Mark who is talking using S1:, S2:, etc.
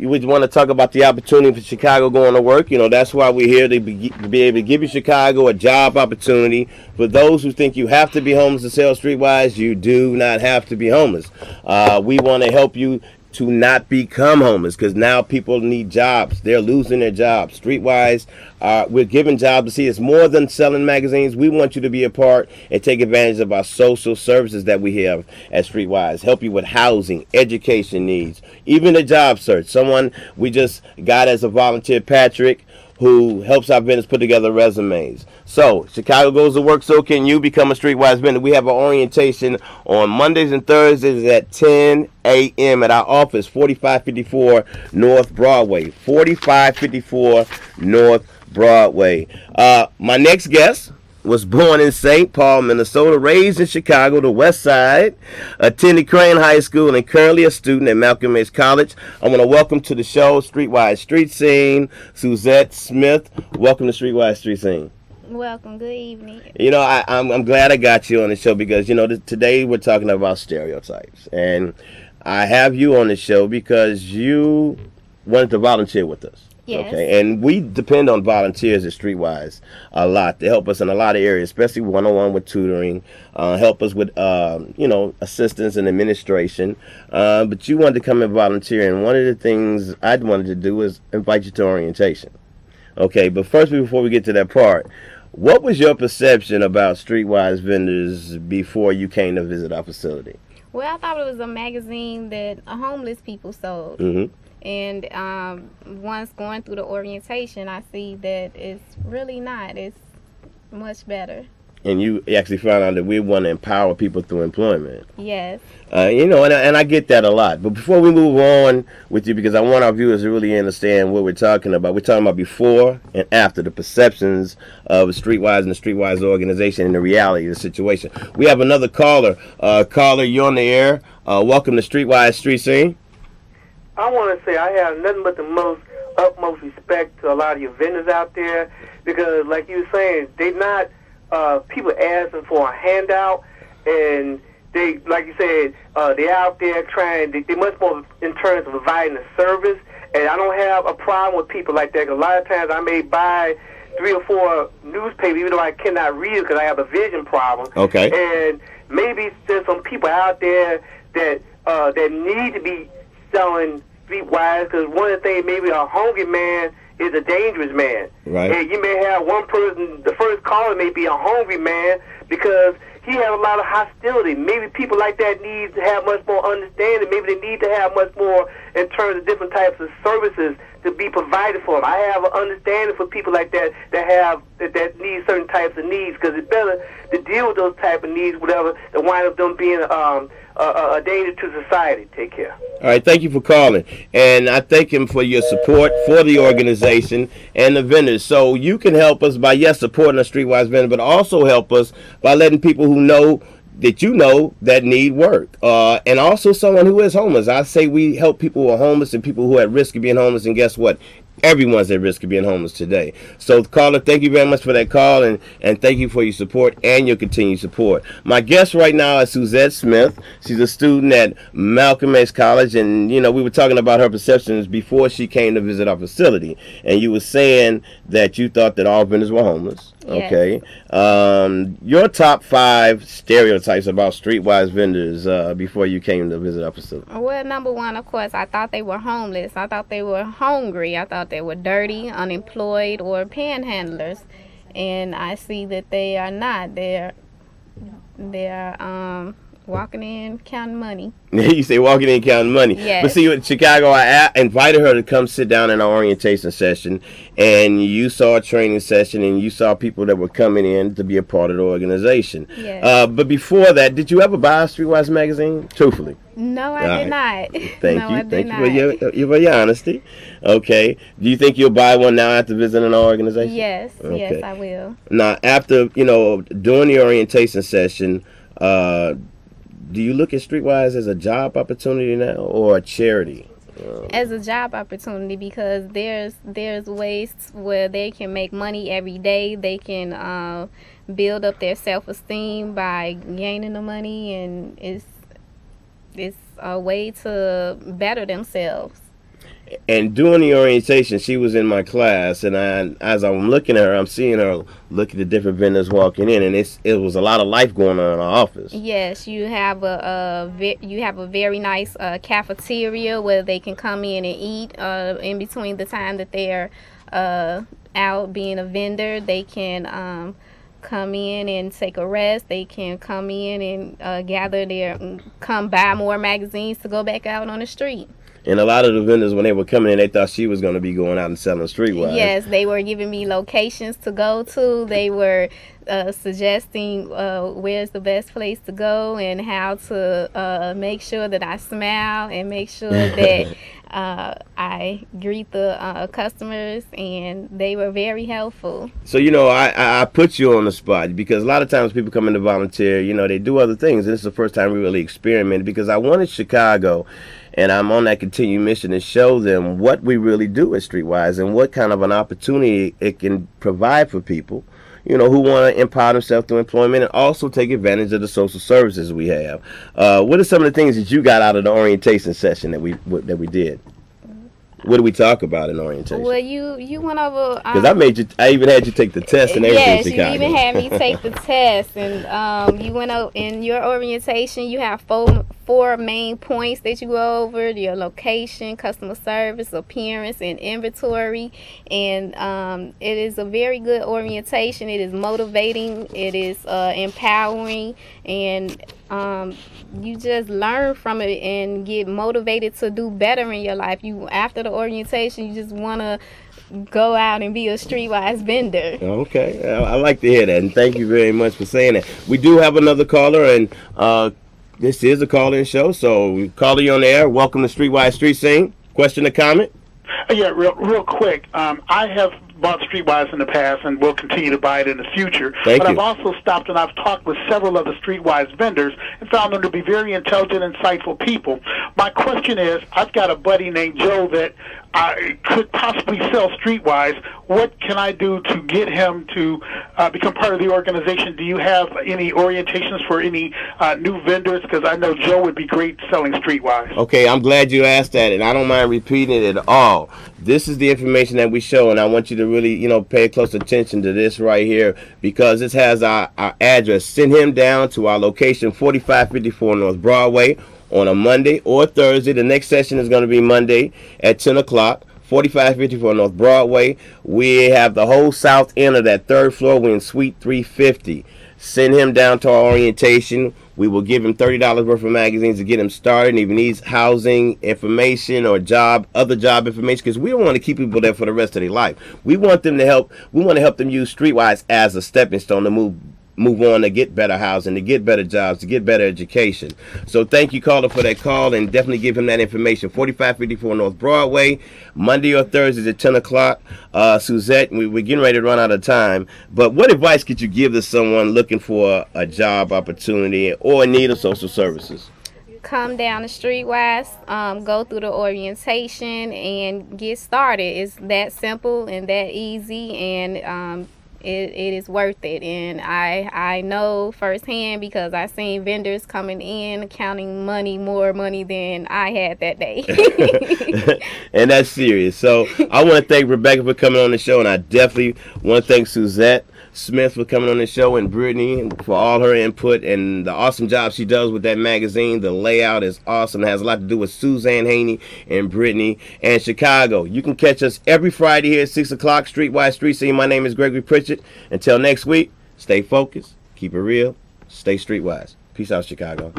S1: we want to talk about the opportunity for Chicago going to work. You know, that's why we're here to be able to give you Chicago a job opportunity. For those who think you have to be homeless to sell Streetwise, you do not have to be homeless. We want to help you to not become homeless, because now people need jobs. They're losing their jobs. Streetwise, we're giving jobs to see. It's more than selling magazines. We want you to be a part and take advantage of our social services that we have at Streetwise. Help you with housing, education needs, even a job search. Someone we just got as a volunteer, Patrick, who helps our vendors put together resumes. So, Chicago goes to work, so can you. Become a Streetwise vendor. We have an orientation on Mondays and Thursdays at 10 a.m. at our office, 4554 North Broadway. 4554 North Broadway. My next guest was born in St. Paul, Minnesota, raised in Chicago, the West Side, attended Crane High School, and currently a student at Malcolm X College. I want to welcome to the show, StreetWise Street Scene, Suzetta Smith. Welcome to StreetWise Street Scene.
S2: Welcome. Good evening.
S1: You know, I'm glad I got you on the show because, you know, today we're talking about stereotypes. And I have you on the show because you wanted to volunteer with us.
S2: Yes.
S1: Okay, and we depend on volunteers at Streetwise a lot to help us in a lot of areas, especially one-on-one with tutoring, help us with, you know, assistance and administration. But you wanted to come and volunteer, and one of the things I wanted to do was invite you to orientation. Okay, but first, before we get to that part, what was your perception about Streetwise vendors before you came to visit our facility?
S2: Well, I thought it was a magazine that homeless people sold.
S1: Mm-hmm.
S2: And once going through the orientation, I see that it's really not. It's much better.
S1: And you actually found out that we want to empower people through employment.
S2: Yes.
S1: You know, and I get that a lot. But before we move on with you, because I want our viewers to really understand what we're talking about before and after, the perceptions of Streetwise and the Streetwise organization and the reality of the situation. We have another caller. Caller, you're on the air. Welcome to StreetWise Street Scene.
S3: I want to say I have nothing but the utmost respect to a lot of your vendors out there, because like you were saying, they not people asking for a handout, and they, like you said, they're out there trying, they much more in terms of providing a service, and I don't have a problem with people like that, because a lot of times I may buy 3 or 4 newspapers, even though I cannot read it because I have a vision problem.
S1: Okay.
S3: And maybe there's some people out there that that need to be selling Streetwise, because one of the things, maybe a hungry man is a dangerous man.
S1: Right.
S3: And you may have one person, the first caller may be a hungry man because he has a lot of hostility. Maybe people like that need to have much more understanding. Maybe they need to have much more in terms of different types of services to be provided for them. I have an understanding for people like that that need certain types of needs, because it's better to deal with those type of needs, whatever, than wind up them being a danger to society. Take care.
S1: All right, thank you for calling. And I thank him for your support for the organization and the vendors. So you can help us by, yes, supporting a Streetwise vendor, but also help us by letting people who know that you know that need work. And also someone who is homeless. I say we help people who are homeless and people who are at risk of being homeless. And guess what? Everyone's at risk of being homeless today. So, caller, thank you very much for that call, and thank you for your support and your continued support. My guest right now is Suzetta Smith. She's a student at Malcolm X College, and, you know, we were talking about her perceptions before she came to visit our facility. And you were saying that you thought that all vendors were homeless.
S2: Yes.
S1: Okay. Your top 5 stereotypes about Streetwise vendors before you came to visit our facility.
S2: Well, number one, of course, I thought they were homeless. I thought they were hungry. I thought they were dirty, unemployed, or panhandlers. And I see that they are not. They're walking in counting money.
S1: You say walking in counting money.
S2: Yes.
S1: But see, in Chicago, I invited her to come sit down in our orientation session, and you saw a training session, and you saw people that were coming in to be a part of the organization.
S2: Yes.
S1: But before that, did you ever buy a Streetwise magazine? Truthfully.
S2: No, I did not.
S1: Thank you for your honesty. Okay. Do you think you'll buy one now after visiting our organization?
S2: Yes.
S1: Okay.
S2: Yes, I will.
S1: Now, after, during the orientation session, do you look at Streetwise as a job opportunity now or a charity?
S2: As a job opportunity, because there's ways where they can make money every day. They can build up their self-esteem by gaining the money, and it's a way to better themselves.
S1: And during the orientation, she was in my class, and as I'm looking at her, I'm seeing her look at the different vendors walking in, and it was a lot of life going on in our office.
S2: Yes, you have a very nice cafeteria where they can come in and eat in between the time that they're out being a vendor. They can come in and take a rest. They can come in and come buy more magazines to go back out on the street.
S1: And a lot of the vendors, when they were coming in, they thought she was going to be going out and selling Streetwise.
S2: Yes, they were giving me locations to go to. They were suggesting where's the best place to go and how to make sure that I smile and make sure that I greet the customers, and they were very helpful.
S1: So, you know, I put you on the spot because a lot of times people come in to volunteer, you know, they do other things. And this is the first time we really experimented because I wanted Chicago, and I'm on that continued mission to show them what we really do at Streetwise and what kind of an opportunity it can provide for people, you know, who want to empower themselves through employment and also take advantage of the social services we have. What are some of the things that you got out of the orientation session that we did? What did we talk about in orientation?
S2: Well, you went over
S1: because I even had you take the test and everything.
S2: Yes, you even had me take the test, and you went out in your orientation. You have four main points that you go over: your location, customer service, appearance, and inventory. And it is a very good orientation. It is motivating. It is empowering, and you just learn from it and get motivated to do better in your life. After the orientation, you just want to go out and be a Streetwise vendor.
S1: Okay, I like to hear that, and thank you very much for saying that. We do have another caller, and this is a call-in show, so caller, you on the air. Welcome to StreetWise Street Scene. Question or comment?
S4: Yeah, real quick. I have bought Streetwise in the past and will continue to buy it in the future.
S1: Thank
S4: but
S1: you.
S4: I've also stopped and I've talked with several other Streetwise vendors and found them to be very intelligent, insightful people. My question is, I've got a buddy named Joe that I could possibly sell Streetwise. What can I do to get him to become part of the organization? Do you have any orientations for any new vendors? Because I know Joe would be great selling Streetwise.
S1: Okay, I'm glad you asked that, and I don't mind repeating it at all. This is the information that we show, and I want you to really, you know, pay close attention to this right here because this has our address. Send him down to our location, 4554 North Broadway, on a Monday or Thursday. The next session is going to be Monday at 10 o'clock. 4554 North Broadway. We have the whole south end of that third floor. We're in Suite 350. Send him down to our orientation. We will give him $30 worth of magazines to get him started. And if he needs housing information or other job information, because we don't want to keep people there for the rest of their life. We want them to help. We want to help them use Streetwise as a stepping stone to move on to get better housing, to get better jobs, to get better education. So thank you, caller, for that call, and definitely give him that information. 4554 North Broadway, Monday or Thursdays at 10 o'clock. Suzette, we're getting ready to run out of time, but what advice could you give to someone looking for a job opportunity or in need of social services?
S2: Come down to Streetwise, go through the orientation, and get started. It's that simple and that easy, and it is worth it. And I know firsthand because I seen vendors coming in counting more money than I had that day.
S1: And that's serious. So I want to thank Rebecca for coming on the show, and I definitely want to thank Suzette Smith for coming on the show, and Brittany for all her input and the awesome job she does with that magazine. The layout is awesome. It has a lot to do with Suzanne Haney and Brittany and Chicago. You can catch us every Friday here at 6 o'clock, Streetwise Street Scene. My name is Gregory Pritchett. Until next week, stay focused, keep it real, stay streetwise. Peace out, Chicago.